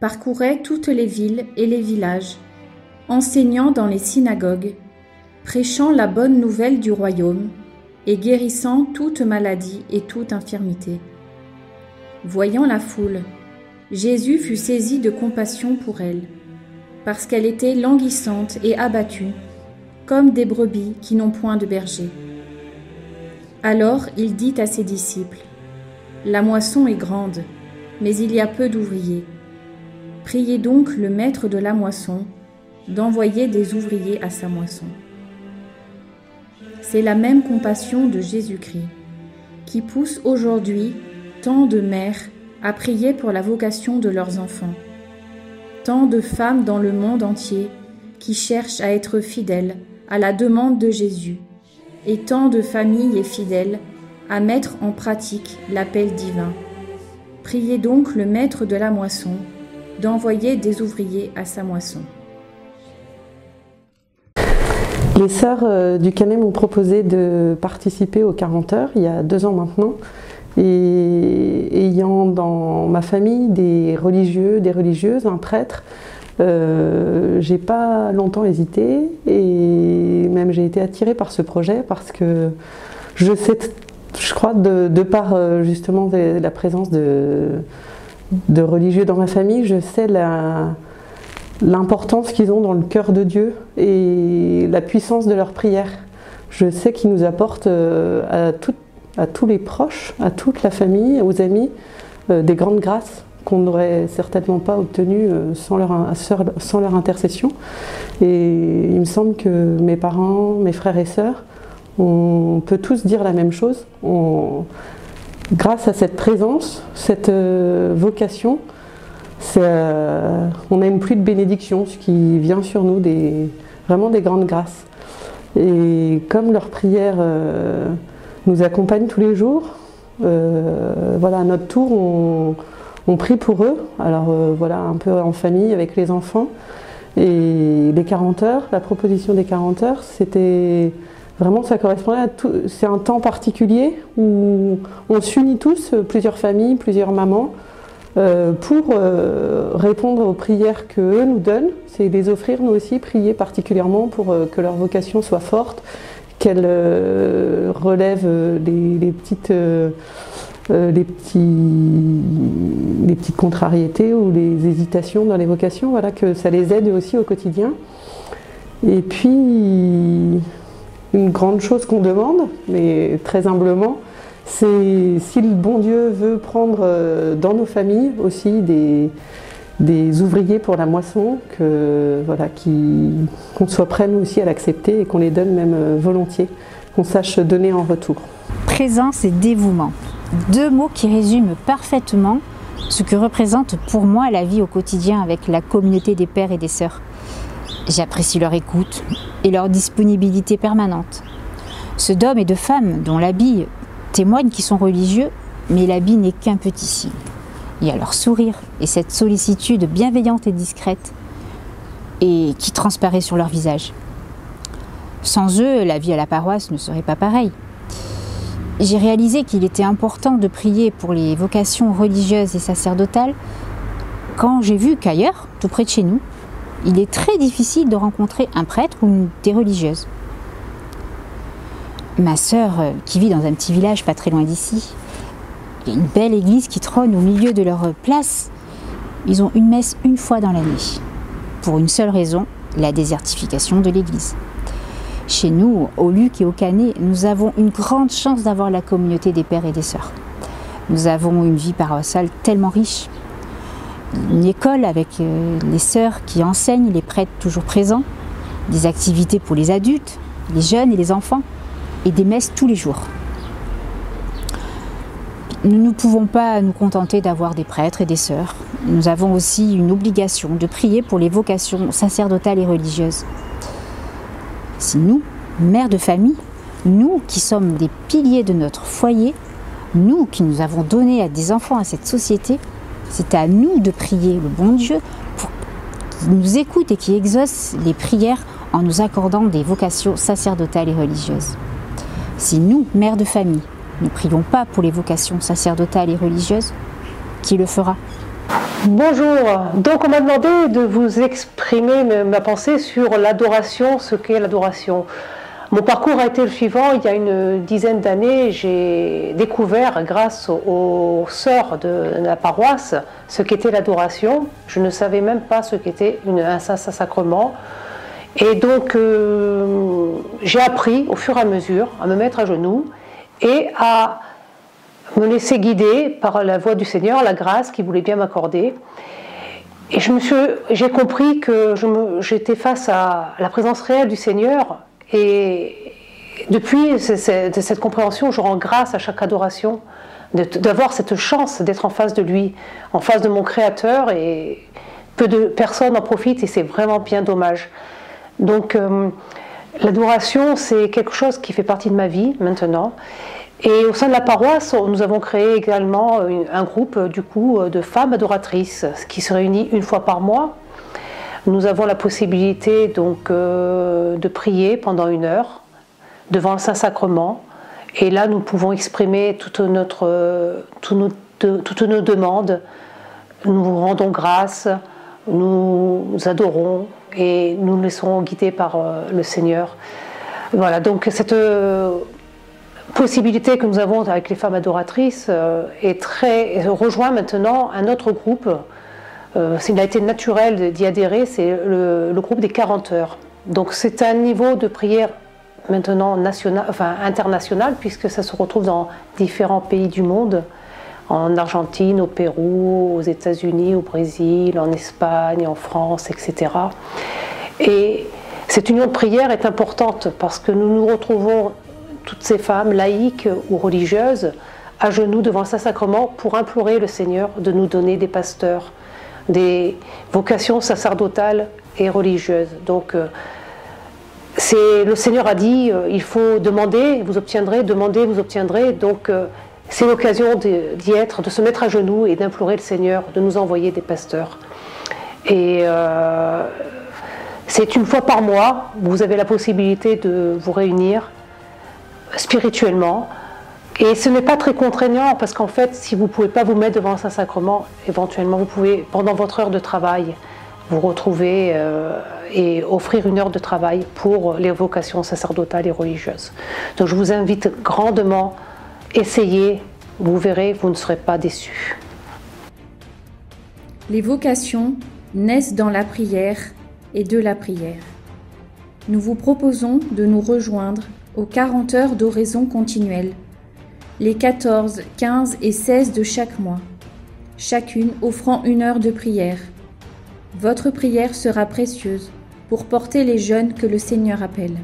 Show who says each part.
Speaker 1: parcourait toutes les villes et les villages, enseignant dans les synagogues, prêchant la bonne nouvelle du royaume et guérissant toute maladie et toute infirmité. Voyant la foule, Jésus fut saisi de compassion pour elle, parce qu'elle était languissante et abattue, comme des brebis qui n'ont point de berger. Alors il dit à ses disciples, « La moisson est grande, mais il y a peu d'ouvriers. Priez donc le maître de la moisson d'envoyer des ouvriers à sa moisson. » C'est la même compassion de Jésus-Christ qui pousse aujourd'hui tant de mères à prier pour la vocation de leurs enfants, tant de femmes dans le monde entier qui cherchent à être fidèles à la demande de Jésus, et tant de familles et fidèles à mettre en pratique l'appel divin. Priez donc le maître de la moisson d'envoyer des ouvriers à sa moisson.
Speaker 2: Les sœurs du Canet m'ont proposé de participer aux 40 heures, il y a 2 ans maintenant. Et ayant dans ma famille des religieux, des religieuses, un prêtre, j'ai pas longtemps hésité et même j'ai été attirée par ce projet parce que je sais, je crois, de par justement la présence de religieux dans ma famille, je sais l'importance qu'ils ont dans le cœur de Dieu et la puissance de leur prière. Je sais qu'ils nous apportent à tous les proches, à toute la famille, aux amis, des grandes grâces qu'on n'aurait certainement pas obtenues sans leur intercession. Et il me semble que mes parents, mes frères et sœurs, on peut tous dire la même chose. Grâce à cette présence, cette vocation, on n'aime plus de bénédiction, ce qui vient sur nous, vraiment des grandes grâces. Et comme leur prière nous accompagne tous les jours, voilà, à notre tour, on prie pour eux, alors voilà, un peu en famille avec les enfants. Et les 40 heures, la proposition des 40 heures, c'était vraiment, ça correspondait à tout. C'est un temps particulier où on s'unit tous, plusieurs familles, plusieurs mamans, pour répondre aux prières qu'eux nous donnent. C'est les offrir nous aussi, prier particulièrement pour que leur vocation soit forte, qu'elle relève les petites contrariétés ou les hésitations dans les vocations, voilà, que ça les aide aussi au quotidien. Et puis, une grande chose qu'on demande, mais très humblement, c'est si le bon Dieu veut prendre dans nos familles aussi des ouvriers pour la moisson, voilà, qu'on soit prêts nous aussi à l'accepter et qu'on les donne même volontiers, qu'on sache donner en retour.
Speaker 3: Présence et dévouement, 2 mots qui résument parfaitement ce que représente pour moi la vie au quotidien avec la communauté des pères et des sœurs. J'apprécie leur écoute et leur disponibilité permanente. Ceux d'hommes et de femmes dont l'habit témoigne qu'ils sont religieux, mais l'habit n'est qu'un petit signe. Il y a leur sourire et cette sollicitude bienveillante et discrète et qui transparaît sur leur visage. Sans eux, la vie à la paroisse ne serait pas pareille. J'ai réalisé qu'il était important de prier pour les vocations religieuses et sacerdotales quand j'ai vu qu'ailleurs, tout près de chez nous, il est très difficile de rencontrer un prêtre ou des religieuses. Ma sœur, qui vit dans un petit village pas très loin d'ici, il y a une belle église qui trône au milieu de leur place. Ils ont une messe 1 fois dans l'année, pour une seule raison, la désertification de l'église. Chez nous, au Luc et au Canet, nous avons une grande chance d'avoir la communauté des pères et des sœurs. Nous avons une vie paroissiale tellement riche. Une école avec les sœurs qui enseignent, les prêtres toujours présents, des activités pour les adultes, les jeunes et les enfants, et des messes tous les jours. Nous ne pouvons pas nous contenter d'avoir des prêtres et des sœurs. Nous avons aussi une obligation de prier pour les vocations sacerdotales et religieuses. Si nous, mères de famille, nous qui sommes des piliers de notre foyer, nous qui nous avons donné à des enfants à cette société, c'est à nous de prier le bon Dieu pour qu'il nous écoute et qu'il exauce les prières en nous accordant des vocations sacerdotales et religieuses. Si nous, mères de famille, ne prions pas pour les vocations sacerdotales et religieuses, qui le fera ?
Speaker 4: Bonjour, donc on m'a demandé de vous exprimer ma pensée sur l'adoration, ce qu'est l'adoration. Mon parcours a été le suivant, il y a une dizaine d'années, j'ai découvert grâce aux sœurs de la paroisse ce qu'était l'adoration. Je ne savais même pas ce qu'était un Saint-Sacrement. Et donc j'ai appris au fur et à mesure à me mettre à genoux et à me laisser guider par la voix du Seigneur, la grâce qu'il voulait bien m'accorder. Et j'ai compris que j'étais face à la présence réelle du Seigneur. Et depuis cette compréhension, je rends grâce à chaque adoration, d'avoir cette chance d'être en face de lui, en face de mon Créateur. Et peu de personnes en profitent et c'est vraiment bien dommage. Donc l'adoration, c'est quelque chose qui fait partie de ma vie maintenant. Et au sein de la paroisse, nous avons créé également un groupe de femmes adoratrices qui se réunit une fois par mois. Nous avons la possibilité donc de prier pendant 1 heure devant le Saint-Sacrement. Et là, nous pouvons exprimer toutes nos demandes. Nous vous rendons grâce, nous adorons et nous nous laissons guider par le Seigneur. Voilà, donc cette possibilité que nous avons avec les femmes adoratrices rejoint maintenant un autre groupe. Il a été naturel d'y adhérer, c'est le groupe des 40 heures. Donc c'est un niveau de prière maintenant international, puisque ça se retrouve dans différents pays du monde, en Argentine, au Pérou, aux États-Unis, au Brésil, en Espagne, en France, etc. Et cette union de prière est importante parce que nous nous retrouvons toutes ces femmes laïques ou religieuses à genoux devant le Saint-Sacrement pour implorer le Seigneur de nous donner des pasteurs, des vocations sacerdotales et religieuses. Donc le Seigneur a dit il faut demander, vous obtiendrez, demander, vous obtiendrez. Donc c'est l'occasion d'y être, de se mettre à genoux et d'implorer le Seigneur de nous envoyer des pasteurs. Et c'est 1 fois par mois, vous avez la possibilité de vous réunir spirituellement. Et ce n'est pas très contraignant parce qu'en fait, si vous ne pouvez pas vous mettre devant un Saint-Sacrement, éventuellement vous pouvez, pendant votre heure de travail, vous retrouver et offrir 1 heure de travail pour les vocations sacerdotales et religieuses. Donc je vous invite grandement, essayez, vous verrez, vous ne serez pas déçus.
Speaker 1: Les vocations naissent dans la prière et de la prière. Nous vous proposons de nous rejoindre aux 40 heures d'oraison continuelle, les 14, 15 et 16 de chaque mois, chacune offrant 1 heure de prière. Votre prière sera précieuse pour porter les jeunes que le Seigneur appelle.